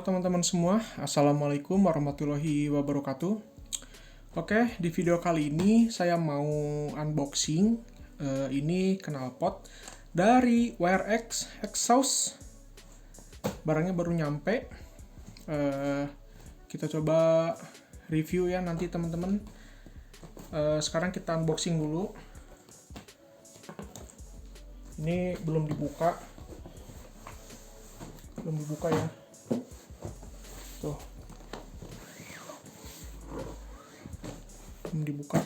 Halo teman-teman semua, Assalamualaikum warahmatullahi wabarakatuh. Oke, di video kali ini saya mau unboxing ini knalpot dari WireX Exhaust. Barangnya baru nyampe. Kita coba review ya nanti teman-teman. Sekarang kita unboxing dulu. Ini belum dibuka ya. Tuh. Belum dibuka.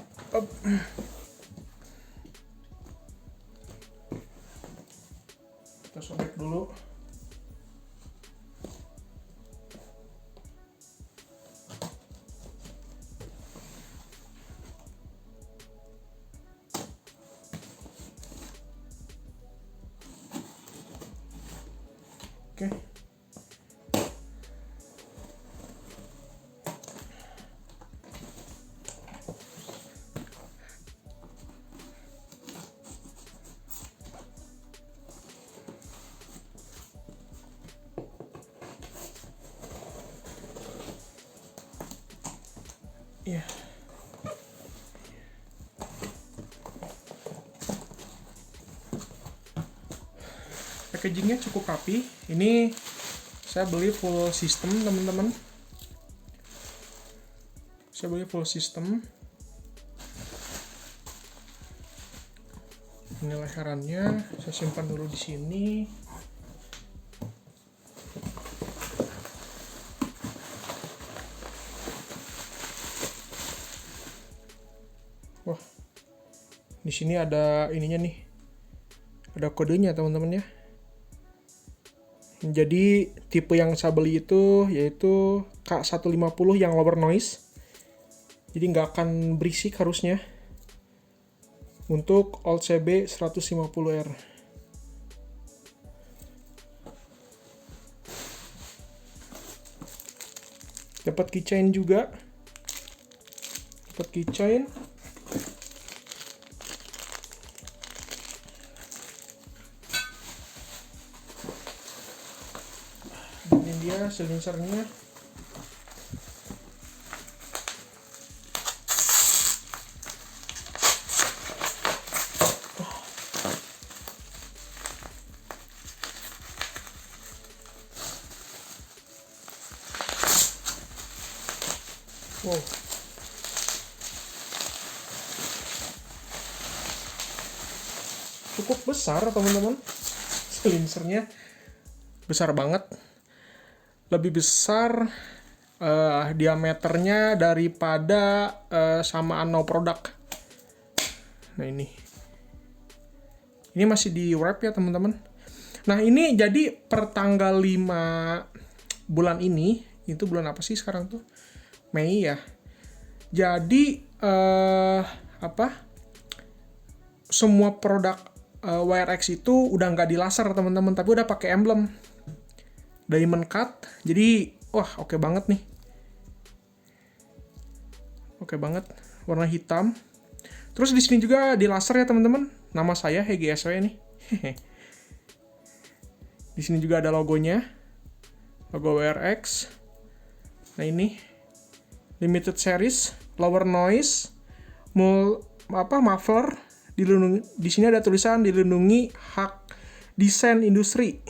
Kita sobek dulu. Oke. Ya. Packagingnya cukup rapi. Ini saya beli full system teman-teman. Ini leherannya, saya simpan dulu di sini. Wah, di sini ada ininya nih, ada kodenya teman-teman ya. Jadi tipe yang saya beli itu yaitu K150 yang lower noise. Jadi nggak akan berisik harusnya. Untuk Old CB 150R. Dapat keychain juga. Ini dia silencernya. Wow. Cukup besar teman-teman. Silencernya besar banget. Lebih besar diameternya daripada samaan no product. Nah ini masih di wrap ya teman-teman. Nah ini jadi per tanggal 5 bulan ini, itu bulan apa sih sekarang tuh? Mei ya. Jadi semua produk WireX itu udah nggak di laser teman-teman, tapi udah pakai emblem diamond cut. Jadi wah oke banget nih. Oke banget, warna hitam. Terus di sini juga di laser ya teman-teman. Nama saya HGSW nih. Di sini juga ada logonya. Logo WireX. Nah ini limited series, lower noise, muffler, dilindungi. Di sini ada tulisan dilindungi hak desain industri.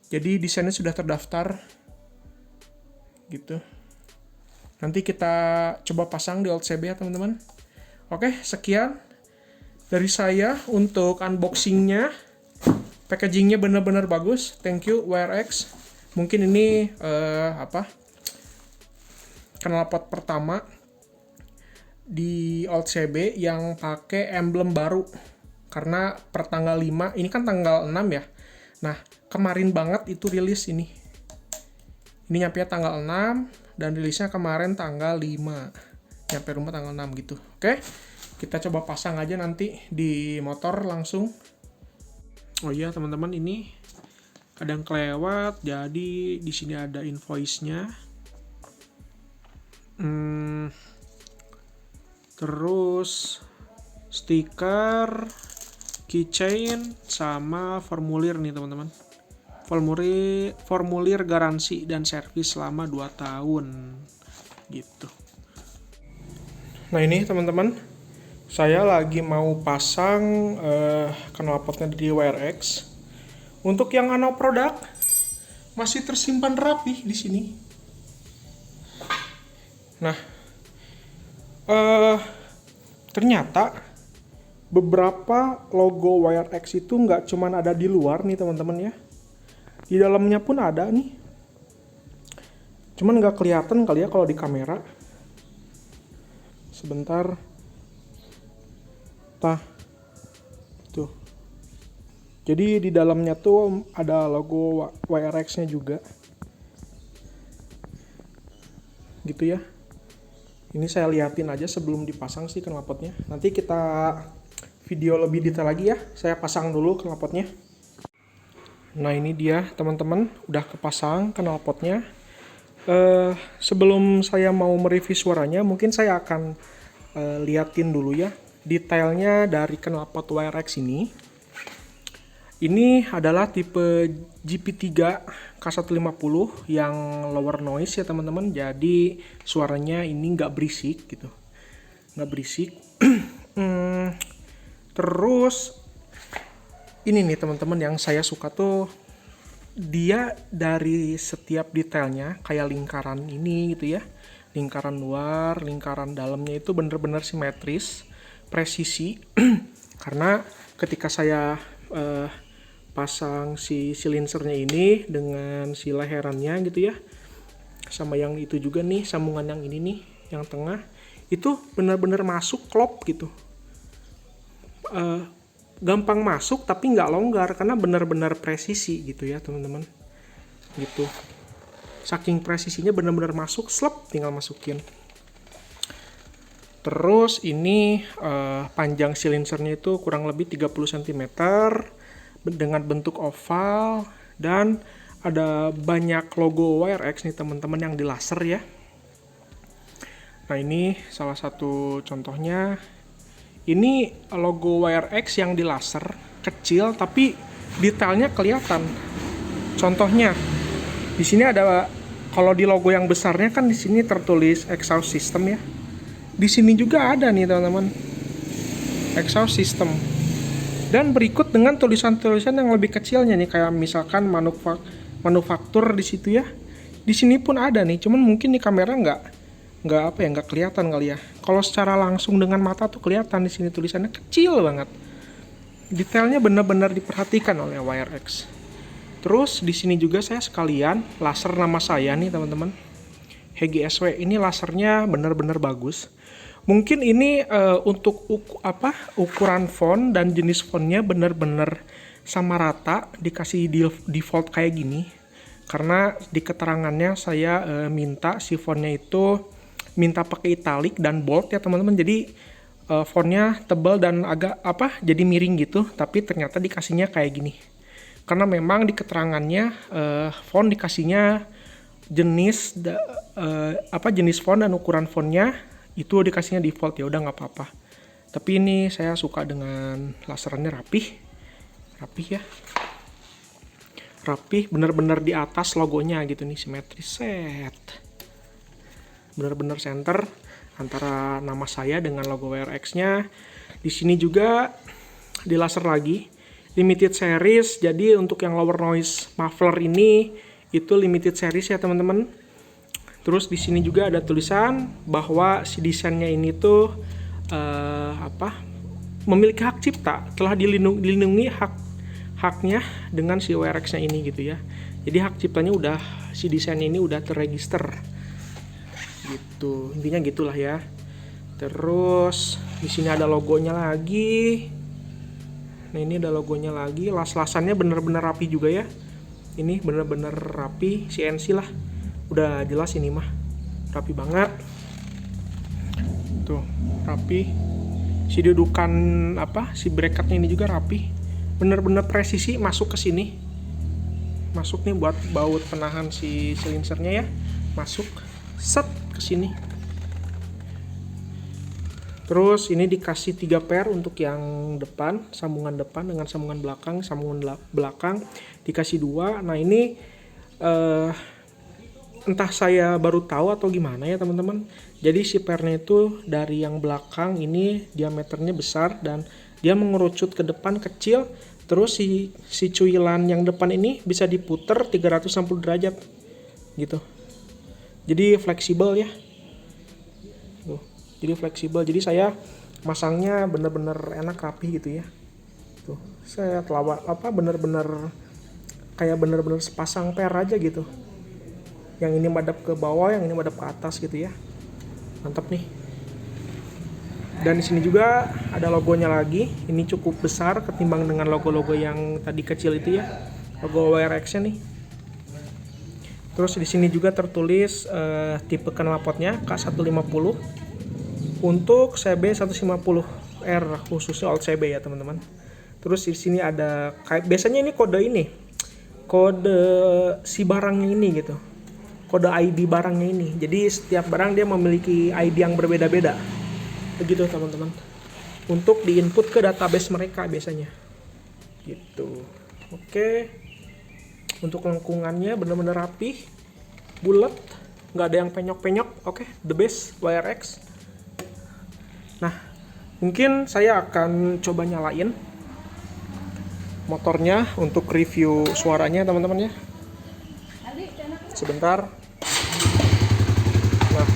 Jadi desainnya sudah terdaftar, gitu. Nanti kita coba pasang di Old CB ya teman-teman. Oke, sekian dari saya untuk unboxingnya. Packagingnya benar-benar bagus. Thank you WireX. Mungkin ini knalpot pertama di Old CB yang pakai emblem baru. Karena per tanggal 5, ini kan tanggal 6 ya. Nah, kemarin banget itu rilis ini. Ini nyampe tanggal 6 dan rilisnya kemarin tanggal 5. Nyampe rumah tanggal 6 gitu. Oke, kita coba pasang aja nanti di motor langsung. Oh iya teman-teman, ini ada yang kelewat. Jadi di sini ada invoice-nya. Terus stiker, keychain, sama formulir nih teman-teman. formulir garansi dan servis selama 2 tahun gitu. Nah ini teman-teman, saya lagi mau pasang knalpotnya di WRX. Untuk yang ano produk masih tersimpan rapi di sini. Nah, ternyata beberapa logo WRX itu nggak cuman ada di luar nih teman-teman ya, di dalamnya pun ada nih. Cuman nggak kelihatan kali ya kalau di kamera. Sebentar. Tuh. Jadi di dalamnya tuh ada logo WRX-nya juga. Gitu ya. Ini saya liatin aja sebelum dipasang sih knalpotnya. Nanti kita video lebih detail lagi ya. Saya pasang dulu knalpotnya. Nah ini dia teman-teman, udah kepasang knalpotnya. Sebelum saya mau mereview suaranya, mungkin saya akan liatin dulu ya detailnya dari knalpot WRX ini. Ini adalah tipe GP3 K150 yang lower noise ya teman-teman. Jadi suaranya ini nggak berisik gitu, nggak berisik. Terus ini nih teman-teman yang saya suka tuh, dia dari setiap detailnya kayak lingkaran ini gitu ya, lingkaran luar, lingkaran dalamnya itu bener-bener simetris, presisi. Karena ketika saya pasang si silinsernya ini dengan si leherannya gitu ya, sama yang itu juga nih, sambungan yang ini nih, yang tengah itu benar-benar masuk klop gitu, gampang masuk tapi nggak longgar karena benar-benar presisi gitu ya teman-teman, gitu. Saking presisinya benar-benar masuk, slep, tinggal masukin. Terus ini panjang silinsernya itu kurang lebih 30 cm dengan bentuk oval, dan ada banyak logo WRX nih teman-teman yang di laser ya. Nah ini salah satu contohnya. Ini logo WRX yang di laser, kecil tapi detailnya kelihatan. Contohnya di sini ada, kalau di logo yang besarnya kan di sini tertulis exhaust system ya. Di sini juga ada nih teman-teman, exhaust system. Dan berikut dengan tulisan-tulisan yang lebih kecilnya nih, kayak misalkan manufaktur di situ ya. Di sini pun ada nih, cuman mungkin di kamera nggak kelihatan kali ya. Kalau secara langsung dengan mata tuh kelihatan, di sini tulisannya kecil banget. Detailnya benar-benar diperhatikan oleh WRX. Terus di sini juga saya sekalian laser nama saya nih teman-teman, HGSW. Ini lasernya benar-benar bagus. Mungkin ini untuk ukuran font dan jenis fontnya benar-benar sama rata, dikasih default kayak gini. Karena di keterangannya saya minta si fontnya itu minta pakai italic dan bold ya teman-teman. Jadi fontnya tebal dan agak jadi miring gitu, tapi ternyata dikasihnya kayak gini. Karena memang di keterangannya font dikasihnya jenis font dan ukuran fontnya itu dikasihnya default, ya udah nggak apa-apa. Tapi ini saya suka dengan laserannya rapih ya, rapih, bener-bener di atas logonya gitu nih, simetris, set, bener-bener center antara nama saya dengan logo WRX-nya. Di sini juga di laser lagi, limited series. Jadi untuk yang lower noise muffler ini itu limited series ya teman-teman. Terus di sini juga ada tulisan bahwa si desainnya ini tuh memiliki hak cipta, telah dilindungi haknya dengan si WRX-nya ini gitu ya. Jadi hak ciptanya udah, si desain ini udah terregister gitu, intinya gitulah ya. Terus di sini ada logonya lagi. Nah ini ada logonya lagi, las-lasannya bener-bener rapi juga ya. Ini bener-bener rapi, CNC lah. Udah jelas ini mah, rapi banget. Tuh, rapi. Si dudukan si bracketnya ini juga rapi. Bener-bener presisi masuk ke sini. Masuk nih buat baut penahan si silinsernya ya. Masuk, set ke sini. Terus ini dikasih 3 pair untuk yang depan, sambungan depan dengan sambungan belakang dikasih 2. Nah ini entah saya baru tahu atau gimana ya teman-teman. Jadi si pairnya itu dari yang belakang ini diameternya besar dan dia mengerucut ke depan kecil. Terus si cuilan yang depan ini bisa diputer 360 derajat gitu. Jadi fleksibel ya. Jadi fleksibel. Jadi saya masangnya bener-bener enak, rapi gitu ya. Tuh, saya bener-bener kayak bener-bener sepasang pair aja gitu. Yang ini madep ke bawah, yang ini madep ke atas gitu ya. Mantap nih. Dan di sini juga ada logonya lagi. Ini cukup besar ketimbang dengan logo-logo yang tadi kecil itu ya. Logo WRX-nya nih. Terus di sini juga tertulis tipe knalpotnya K150 untuk CB 150R khususnya old CB ya teman-teman. Terus di sini ada kayak biasanya ini kode si barangnya ini gitu. Kode ID barangnya ini. Jadi setiap barang dia memiliki ID yang berbeda-beda. Begitu teman-teman. Untuk diinput ke database mereka biasanya. Gitu. Oke. Untuk lengkungannya benar-benar rapih, bulat, nggak ada yang penyok-penyok. Oke, the best WRX. Nah, mungkin saya akan coba nyalain motornya untuk review suaranya teman-teman ya. Sebentar. Nah,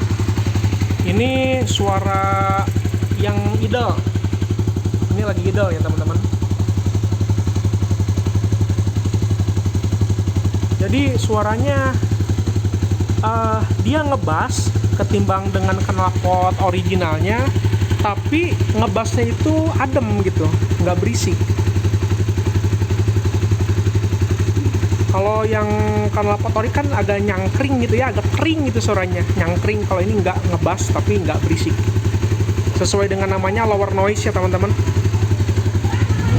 ini suara yang idle. Ini lagi idle ya teman-teman. Jadi suaranya dia ngebass ketimbang dengan knalpot originalnya, tapi ngebassnya itu adem gitu, nggak berisik. Kalau yang knalpot ori kan agak nyangkring gitu ya, agak kering gitu suaranya, nyangkring. Kalau ini nggak ngebass tapi nggak berisik, sesuai dengan namanya lower noise ya teman-teman.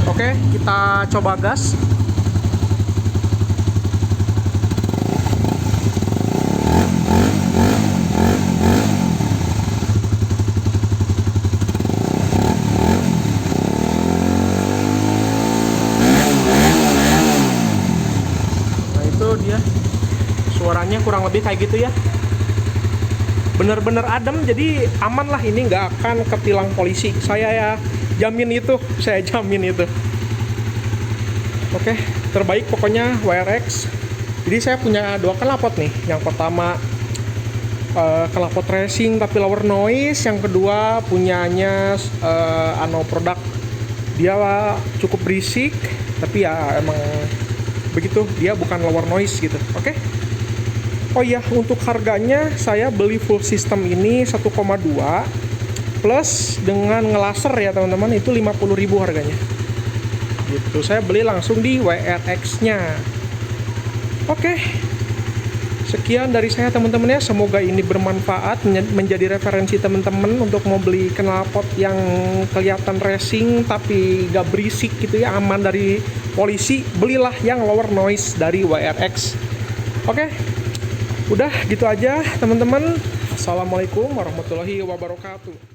Oke, kita coba gas. Dia suaranya kurang lebih kayak gitu ya, bener-bener adem, jadi aman lah, ini nggak akan ketilang polisi, saya jamin itu. Oke, terbaik pokoknya WRX. Jadi saya punya 2 knalpot nih. Yang pertama knalpot racing tapi lower noise, yang kedua punyanya produk, dia cukup berisik tapi ya emang begitu, dia bukan lower noise gitu. Oke. Oh iya, untuk harganya saya beli full system ini 1,2 plus dengan ngelaser ya teman-teman, itu 50.000 harganya. Gitu. Saya beli langsung di WRX-nya. Oke. Sekian dari saya teman-teman ya, semoga ini bermanfaat, menjadi referensi teman-teman untuk mau beli knalpot yang kelihatan racing tapi gak berisik gitu ya, aman dari polisi. Belilah yang lower noise dari WRX. Oke, udah gitu aja teman-teman. Assalamualaikum warahmatullahi wabarakatuh.